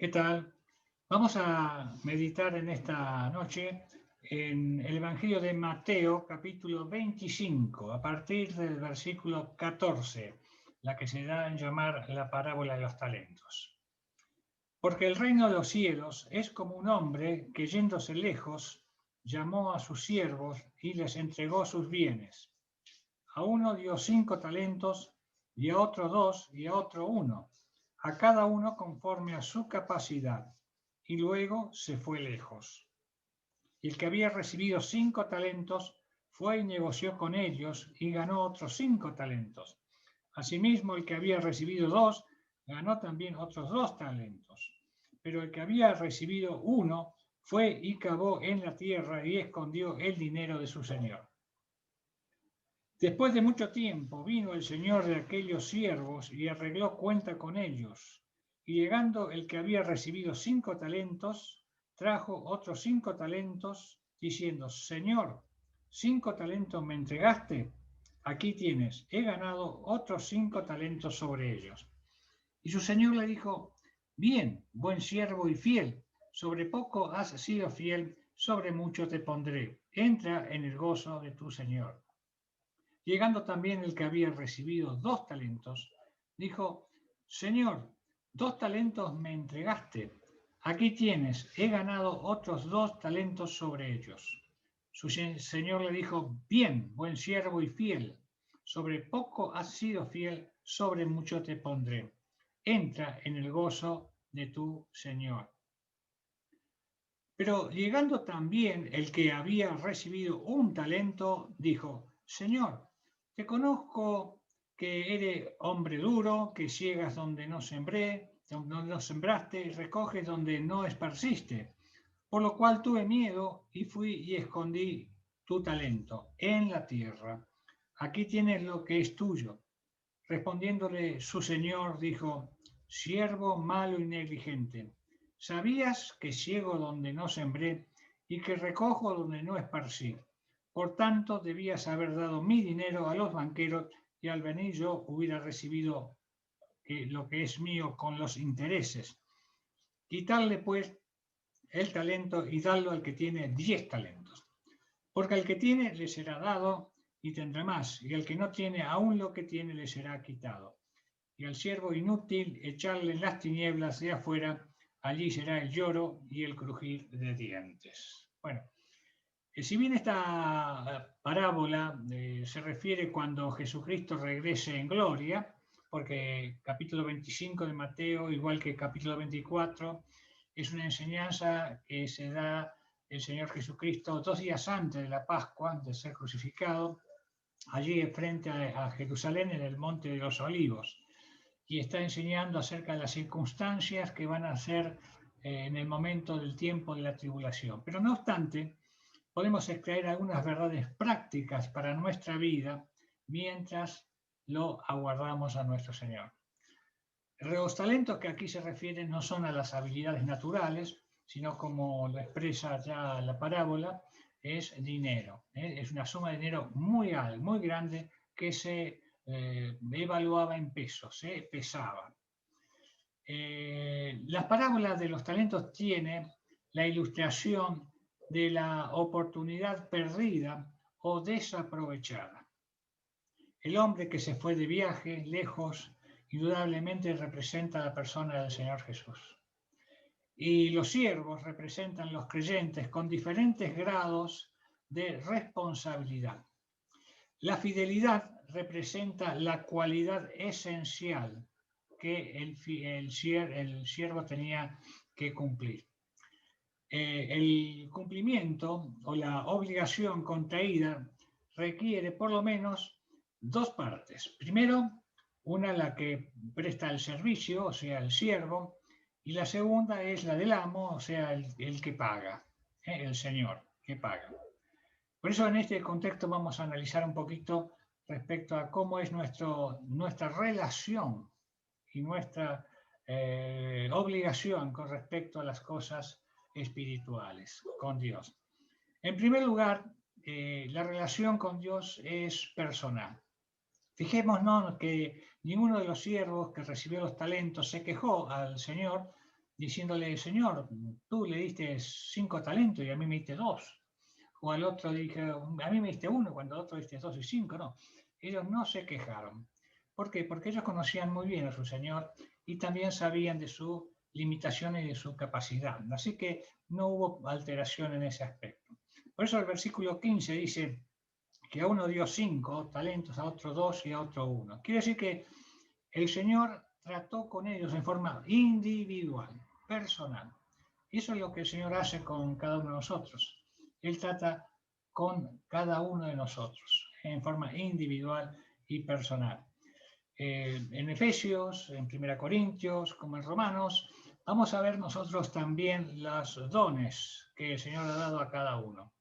¿Qué tal? Vamos a meditar en esta noche en el Evangelio de Mateo, capítulo 25, a partir del versículo 14, la que se da en llamar la parábola de los talentos. Porque el reino de los cielos es como un hombre que yéndose lejos llamó a sus siervos y les entregó sus bienes. A uno dio 5 talentos y a otro 2 y a otro 1, a cada uno conforme a su capacidad, y luego se fue lejos. Y el que había recibido 5 talentos fue y negoció con ellos y ganó otros 5 talentos. Asimismo, el que había recibido 2 ganó también otros 2 talentos. Pero el que había recibido 1 fue y cavó en la tierra y escondió el dinero de su señor. Después de mucho tiempo vino el señor de aquellos siervos y arregló cuenta con ellos. Y llegando el que había recibido 5 talentos, trajo otros 5 talentos, diciendo: Señor, 5 talentos me entregaste, aquí tienes, he ganado otros 5 talentos sobre ellos. Y su señor le dijo: Bien, buen siervo y fiel, sobre poco has sido fiel, sobre mucho te pondré, entra en el gozo de tu señor. Llegando también el que había recibido 2 talentos, dijo: Señor, 2 talentos me entregaste, aquí tienes, he ganado otros 2 talentos sobre ellos. Su señor le dijo: Bien, buen siervo y fiel, sobre poco has sido fiel, sobre mucho te pondré. Entra en el gozo de tu señor. Pero llegando también el que había recibido 1 talento, dijo: Señor, te conozco que eres hombre duro, que ciegas donde no sembré, donde no sembraste, y recoges donde no esparciste. Por lo cual tuve miedo y fui y escondí tu talento en la tierra. Aquí tienes lo que es tuyo. Respondiéndole su señor, dijo: Siervo malo y negligente, ¿sabías que ciego donde no sembré y que recojo donde no esparcí? Por tanto, debías haber dado mi dinero a los banqueros y al venir yo hubiera recibido lo que es mío con los intereses. Quitarle pues el talento y darlo al que tiene 10 talentos. Porque al que tiene le será dado y tendrá más, y al que no tiene aún lo que tiene le será quitado. Y al siervo inútil echarle en las tinieblas de afuera, allí será el lloro y el crujir de dientes. Bueno, si bien esta parábola se refiere cuando Jesucristo regrese en gloria, porque capítulo 25 de Mateo, igual que capítulo 24, es una enseñanza que se da el Señor Jesucristo 2 días antes de la Pascua, de ser crucificado, allí frente a Jerusalén en el Monte de los Olivos, y está enseñando acerca de las circunstancias que van a ser en el momento del tiempo de la tribulación. Pero no obstante, podemos extraer algunas verdades prácticas para nuestra vida mientras lo aguardamos a nuestro Señor. Los talentos que aquí se refieren no son a las habilidades naturales, sino, como lo expresa ya la parábola, es dinero. Es una suma de dinero muy grande que se evaluaba en pesos, se pesaba. La parábola de los talentos tiene la ilustración de la oportunidad perdida o desaprovechada. El hombre que se fue de viaje lejos indudablemente representa a la persona del Señor Jesús. Y los siervos representan los creyentes con diferentes grados de responsabilidad. La fidelidad representa la cualidad esencial que el siervo tenía que cumplir. El cumplimiento o la obligación contraída requiere por lo menos 2 partes. Primero, una la que presta el servicio, o sea, el siervo, y la segunda es la del amo, o sea, el que paga, el señor que paga. Por eso en este contexto vamos a analizar un poquito respecto a cómo es nuestra relación y nuestra obligación con respecto a las cosas espirituales con Dios. En primer lugar, la relación con Dios es personal. Fijémonos que ninguno de los siervos que recibió los talentos se quejó al Señor diciéndole, Señor, tú le diste 5 talentos y a mí me diste 2. O al otro dije, a mí me diste 1 cuando al otro diste 2 y 5. No, ellos no se quejaron. ¿Por qué? Porque ellos conocían muy bien a su Señor y también sabían de su limitación y de su capacidad. Así que no hubo alteración en ese aspecto. Por eso el versículo 15 dice que a uno dio 5 talentos, a otro 2 y a otro 1. Quiere decir que el Señor trató con ellos en forma individual, personal. Y eso es lo que el Señor hace con cada uno de nosotros. Él trata con cada uno de nosotros en forma individual y personal. En Efesios, en 1 Corintios, como en Romanos, vamos a ver nosotros también los dones que el Señor ha dado a cada uno.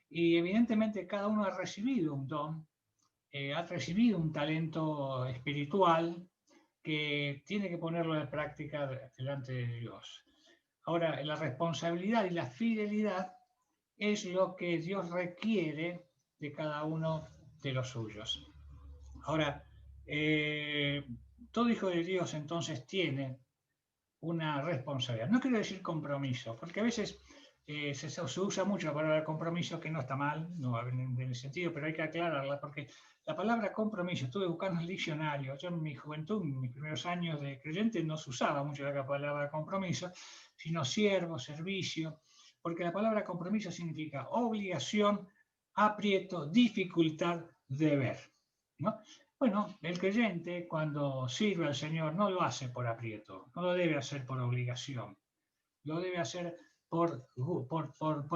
Y evidentemente cada uno ha recibido un don, ha recibido un talento espiritual que tiene que ponerlo en práctica delante de Dios. Ahora, la responsabilidad y la fidelidad es lo que Dios requiere de cada uno de los suyos. Ahora, todo hijo de Dios entonces tiene una responsabilidad. No quiero decir compromiso, porque a veces se usa mucho la palabra compromiso, que no está mal, no va en el sentido, pero hay que aclararla, porque la palabra compromiso, estuve buscando en el diccionario, yo en mi juventud, en mis primeros años de creyente, no se usaba mucho la palabra compromiso, sino siervo, servicio, porque la palabra compromiso significa obligación, aprieto, dificultad, deber, ¿no? Bueno, el creyente cuando sirve al Señor no lo hace por aprieto, no lo debe hacer por obligación, lo debe hacer por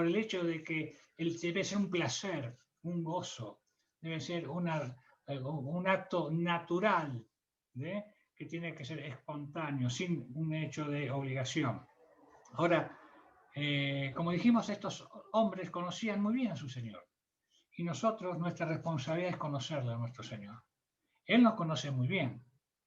el hecho de que debe ser un placer, un gozo, debe ser un acto natural, ¿eh? Que tiene que ser espontáneo, sin un hecho de obligación. Ahora, como dijimos, estos hombres conocían muy bien a su Señor y nosotros, nuestra responsabilidad es conocerle a nuestro Señor. Él nos conoce muy bien,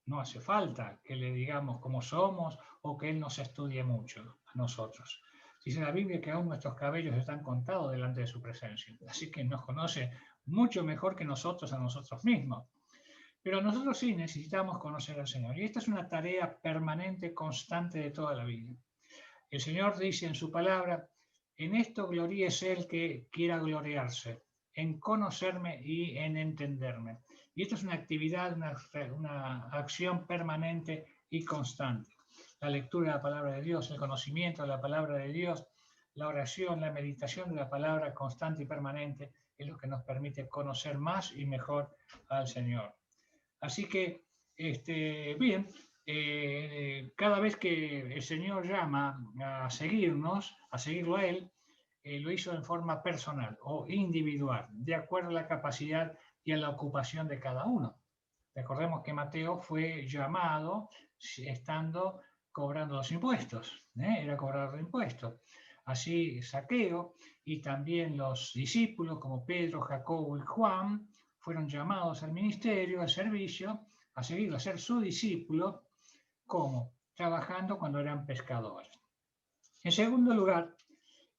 no hace falta que le digamos cómo somos o que Él nos estudie mucho a nosotros. Dice la Biblia que aún nuestros cabellos están contados delante de su presencia, así que nos conoce mucho mejor que nosotros a nosotros mismos. Pero nosotros sí necesitamos conocer al Señor y esta es una tarea permanente, constante de toda la vida. El Señor dice en su palabra, en esto gloríese el que quiera gloriarse, en conocerme y en entenderme. Y esto es una actividad, una acción permanente y constante. La lectura de la palabra de Dios, el conocimiento de la palabra de Dios, la oración, la meditación de la palabra constante y permanente es lo que nos permite conocer más y mejor al Señor. Así que, bien, cada vez que el Señor llama a seguirnos, a seguirlo a Él, lo hizo en forma personal o individual, de acuerdo a la capacidad y a la ocupación de cada uno. Recordemos que Mateo fue llamado estando cobrando los impuestos, era cobrador de impuestos. Así Zaqueo y también los discípulos como Pedro, Jacobo y Juan fueron llamados al ministerio, al servicio, a seguirlo, a ser su discípulo, como trabajando cuando eran pescadores. En segundo lugar,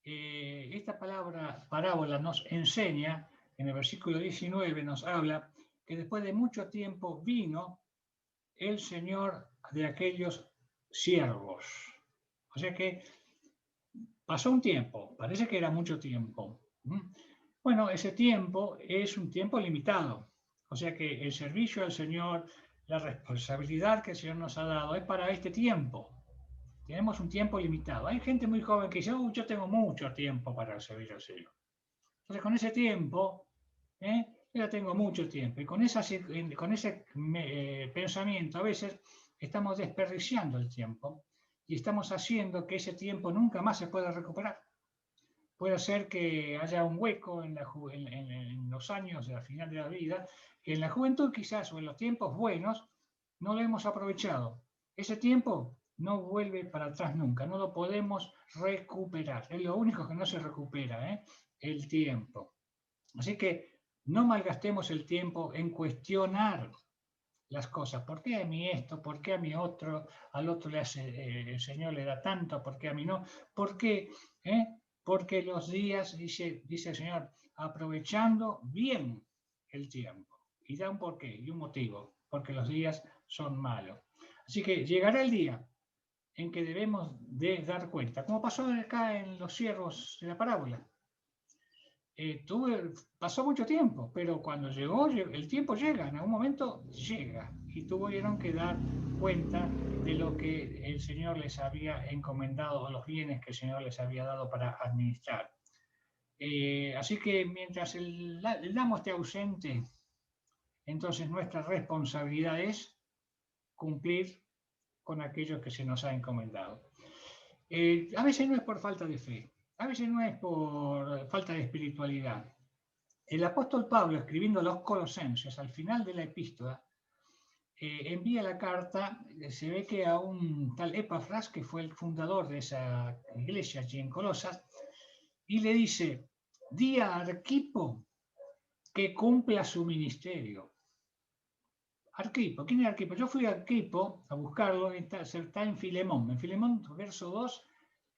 esta parábola nos enseña, en el versículo 19 nos habla, que después de mucho tiempo vino el Señor de aquellos siervos. O sea que pasó un tiempo, parece que era mucho tiempo. Bueno, ese tiempo es un tiempo limitado. O sea que el servicio al Señor, la responsabilidad que el Señor nos ha dado es para este tiempo. Tenemos un tiempo limitado. Hay gente muy joven que dice, yo tengo mucho tiempo para servir al Señor. Entonces, con ese tiempo, yo ya tengo mucho tiempo. Y con ese pensamiento, a veces estamos desperdiciando el tiempo y estamos haciendo que ese tiempo nunca más se pueda recuperar. Puede ser que haya un hueco en los años, al final de la vida, que en la juventud quizás o en los tiempos buenos no lo hemos aprovechado. Ese tiempo no vuelve para atrás nunca, no lo podemos recuperar. Es lo único que no se recupera, el tiempo. Así que no malgastemos el tiempo en cuestionar las cosas. ¿Por qué a mí esto? ¿Por qué a mí otro? Al otro le hace, el Señor le da tanto, ¿por qué a mí no? ¿Por qué? Porque los días, dice el Señor, aprovechando bien el tiempo. Y da un porqué y un motivo, porque los días son malos. Así que llegará el día en que debemos de dar cuenta, como pasó acá en los siervos de la parábola. Pasó mucho tiempo, pero cuando llegó, el tiempo llega, en algún momento llega, y tuvieron que dar cuenta de lo que el Señor les había encomendado, los bienes que el Señor les había dado para administrar. Así que mientras el amo esté ausente, entonces nuestra responsabilidad es cumplir con aquello que se nos ha encomendado. A veces no es por falta de fe, a veces no es por falta de espiritualidad. El apóstol Pablo, escribiendo a los Colosenses, al final de la epístola, envía la carta, se ve que a un tal Epafras, que fue el fundador de esa iglesia allí en Colosas, y le dice, di a Arquipo que cumpla su ministerio. Arquipo, ¿quién es Arquipo? Yo fui a Arquipo a buscarlo, está en Filemón. En Filemón, verso 2,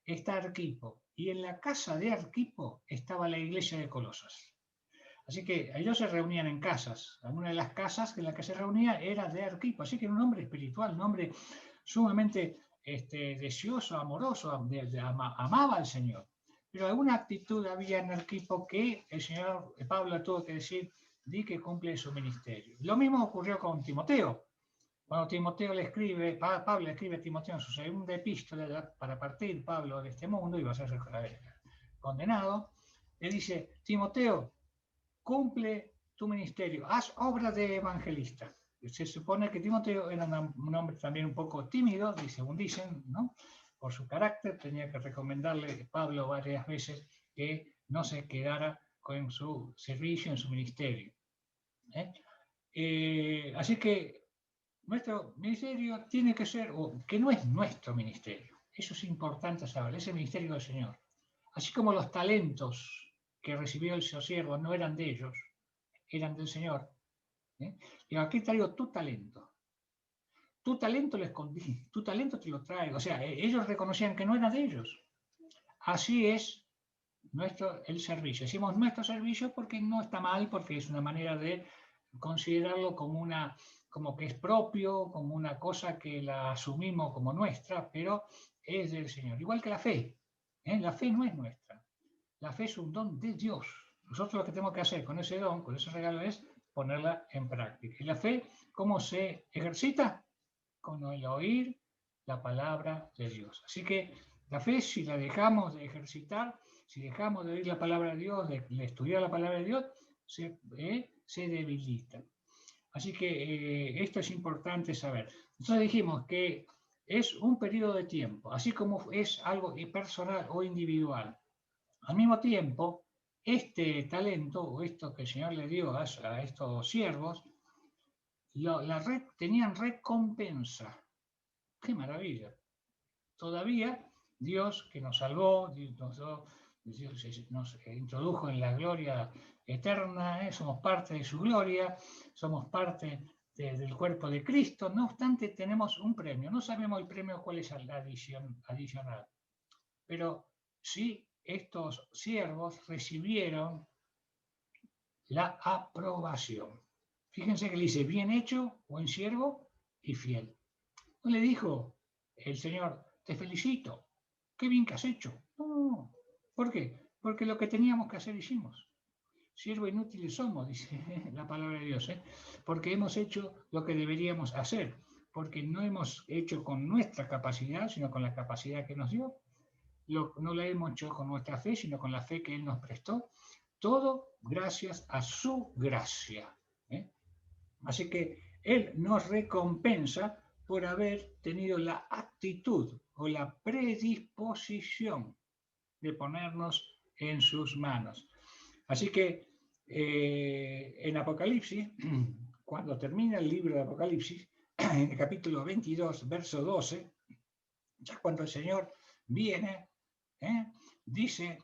está Arquipo. Y en la casa de Arquipo estaba la iglesia de Colosas. Así que ellos se reunían en casas. Una de las casas en la que se reunía era de Arquipo. Así que era un hombre espiritual, un hombre sumamente deseoso, amoroso, amaba al Señor. Pero alguna actitud había en Arquipo que el Señor Pablo tuvo que decir, di que cumple su ministerio. Lo mismo ocurrió con Timoteo. Cuando Timoteo Pablo le escribe a Timoteo en su segunda epístola para partir Pablo de este mundo y va a ser condenado, le dice, Timoteo, cumple tu ministerio, haz obra de evangelista. Se supone que Timoteo era un hombre también un poco tímido, según dicen, ¿no? Por su carácter, tenía que recomendarle a Pablo varias veces que no se quedara con su servicio en su ministerio. Así que nuestro ministerio tiene que ser, o que no es nuestro ministerio, eso es importante saber, es el ministerio del Señor. Así como los talentos que recibió el siervo no eran de ellos, eran del Señor. Y aquí traigo tu talento. Tu talento lo escondí, tu talento te lo traigo. O sea, ellos reconocían que no era de ellos. Así es el servicio. Decimos nuestro servicio porque no está mal, porque es una manera de considerarlo como que es propio, como una cosa que la asumimos como nuestra, pero es del Señor. Igual que la fe. La fe no es nuestra. La fe es un don de Dios. Nosotros lo que tenemos que hacer con ese don, con ese regalo, es ponerla en práctica. ¿Y la fe cómo se ejercita? Con el oír la palabra de Dios. Así que la fe, si la dejamos de ejercitar, si dejamos de oír la palabra de Dios, de estudiar la palabra de Dios, se debilita. Así que esto es importante saber. Entonces dijimos que es un periodo de tiempo, así como es algo personal o individual. Al mismo tiempo, este talento, o esto que el Señor le dio a estos siervos, tenían recompensa. ¡Qué maravilla! Todavía Dios que nos salvó, Dios nos introdujo en la gloria eterna, somos parte de su gloria, somos parte del cuerpo de Cristo. No obstante, tenemos un premio. No sabemos el premio cuál es la adicional, pero sí estos siervos recibieron la aprobación. Fíjense que le dice, bien hecho, buen siervo y fiel. No le dijo el Señor, te felicito, qué bien que has hecho. No, ¿por qué? Porque lo que teníamos que hacer hicimos. Siervo inútiles somos, dice la palabra de Dios, porque hemos hecho lo que deberíamos hacer, porque no hemos hecho con nuestra capacidad, sino con la capacidad que nos dio. No la hemos hecho con nuestra fe, sino con la fe que Él nos prestó. Todo gracias a su gracia. Así que Él nos recompensa por haber tenido la actitud o la predisposición de ponernos en sus manos. Así que en Apocalipsis, cuando termina el libro de Apocalipsis, en el capítulo 22, verso 12, ya cuando el Señor viene, dice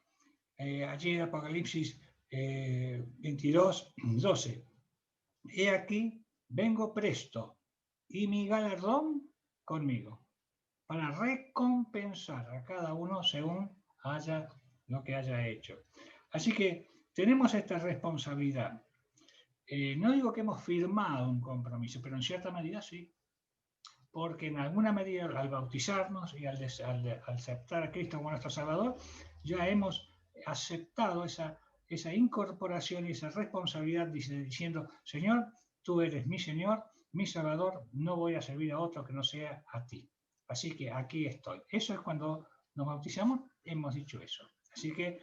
allí en Apocalipsis 22, 12, he aquí, vengo presto, y mi galardón conmigo, para recompensar a cada uno según haya lo que haya hecho. Así que tenemos esta responsabilidad. No digo que hemos firmado un compromiso, pero en cierta medida sí. porque en alguna medida al bautizarnos y al aceptar a Cristo como nuestro Salvador, ya hemos aceptado esa incorporación y esa responsabilidad diciendo, Señor, tú eres mi Señor, mi Salvador, no voy a servir a otro que no sea a ti. Así que aquí estoy. Eso es cuando nos bautizamos, hemos dicho eso. Así que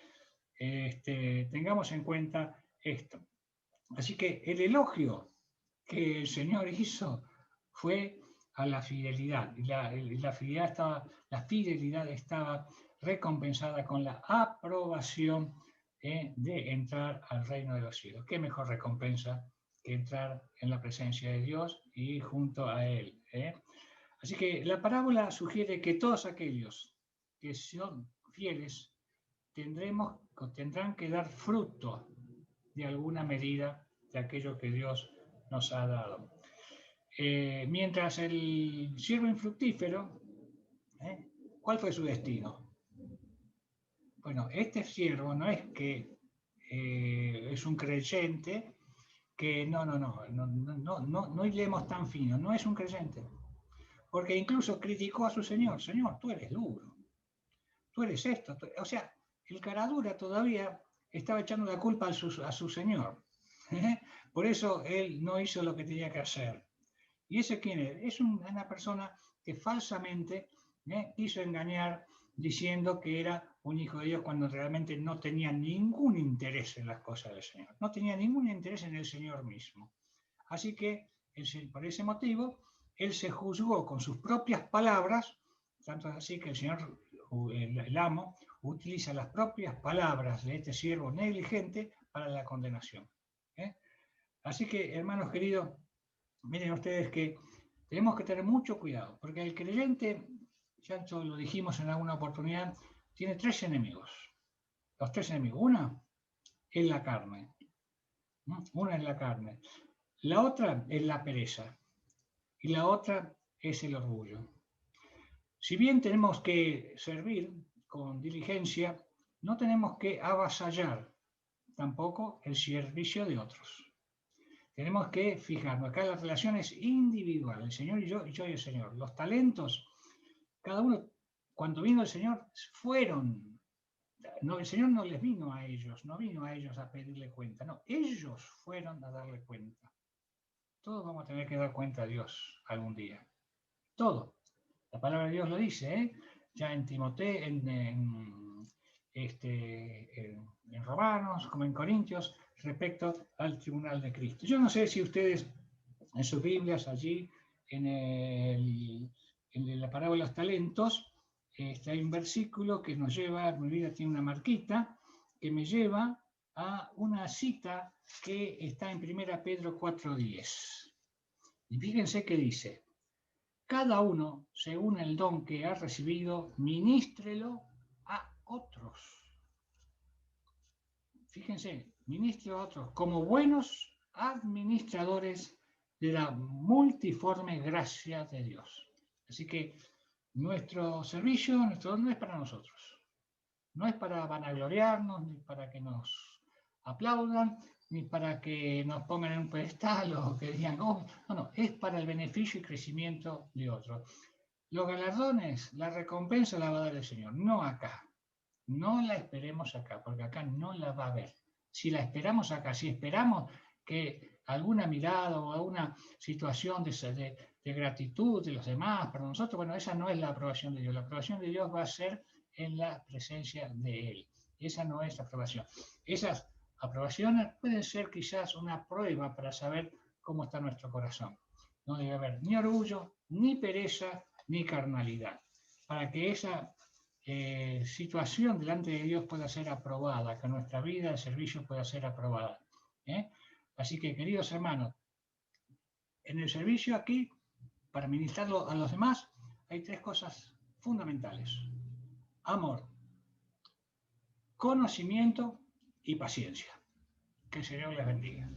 tengamos en cuenta esto. Así que el elogio que el Señor hizo fue a la fidelidad. Y la fidelidad estaba recompensada con la aprobación de entrar al reino de los cielos. ¿Qué mejor recompensa que entrar en la presencia de Dios y junto a Él? Así que la parábola sugiere que todos aquellos que son fieles tendrán que dar fruto de alguna medida de aquello que Dios nos ha dado. Mientras el siervo infructífero, ¿cuál fue su destino? Bueno, este siervo no es que es un creyente que no hilemos tan fino, no es un creyente, porque incluso criticó a su señor, Señor, tú eres duro, tú eres esto, o sea, el caradura todavía estaba echando la culpa a su señor, por eso él no hizo lo que tenía que hacer. ¿Y ese quién es? Es una persona que falsamente quiso engañar diciendo que era un hijo de Dios cuando realmente no tenía ningún interés en las cosas del Señor. No tenía ningún interés en el Señor mismo. Así que, por ese motivo, él se juzgó con sus propias palabras, tanto así que el Señor, el amo, utiliza las propias palabras de este siervo negligente para la condenación. Así que, hermanos queridos, miren ustedes que tenemos que tener mucho cuidado, porque el creyente, ya lo dijimos en alguna oportunidad, tiene tres enemigos. Los tres enemigos. Una es la carne. Una es la carne. La otra es la pereza. Y la otra es el orgullo. Si bien tenemos que servir con diligencia, no tenemos que avasallar tampoco el servicio de otros. Tenemos que fijarnos, acá las relaciones individuales, el Señor y yo y el Señor. Los talentos, cada uno, cuando vino el Señor, fueron. No, el Señor no les vino a ellos, no vino a ellos a pedirle cuenta, no, ellos fueron a darle cuenta. Todos vamos a tener que dar cuenta a Dios algún día. Todo. La palabra de Dios lo dice, ya en Timoteo, en Romanos, como en Corintios, respecto al tribunal de Cristo. Yo no sé si ustedes en sus Biblias allí, en la parábola de los talentos, hay un versículo que nos lleva, mi vida tiene una marquita, que me lleva a una cita que está en 1 Pedro 4:10. Y fíjense que dice, cada uno, según el don que ha recibido, ministrelo a otros. Fíjense, ministro a otros, como buenos administradores de la multiforme gracia de Dios. Así que nuestro servicio, nuestro don no es para nosotros. No es para vanagloriarnos, ni para que nos aplaudan, ni para que nos pongan en un pedestal o que digan, oh, no, es para el beneficio y crecimiento de otros. Los galardones, la recompensa la va a dar el Señor, no acá. No la esperemos acá, porque acá no la va a ver. Si la esperamos acá, si esperamos que alguna mirada o alguna situación de gratitud de los demás para nosotros, bueno, esa no es la aprobación de Dios. La aprobación de Dios va a ser en la presencia de Él. Esa no es la aprobación. Esas aprobaciones pueden ser quizás una prueba para saber cómo está nuestro corazón. No debe haber ni orgullo, ni pereza, ni carnalidad. Para que esa situación delante de Dios pueda ser aprobada, que nuestra vida de servicio pueda ser aprobada. Así que, queridos hermanos, en el servicio aquí, para ministrarlo a los demás, hay tres cosas fundamentales: amor, conocimiento y paciencia. Que el Señor les bendiga.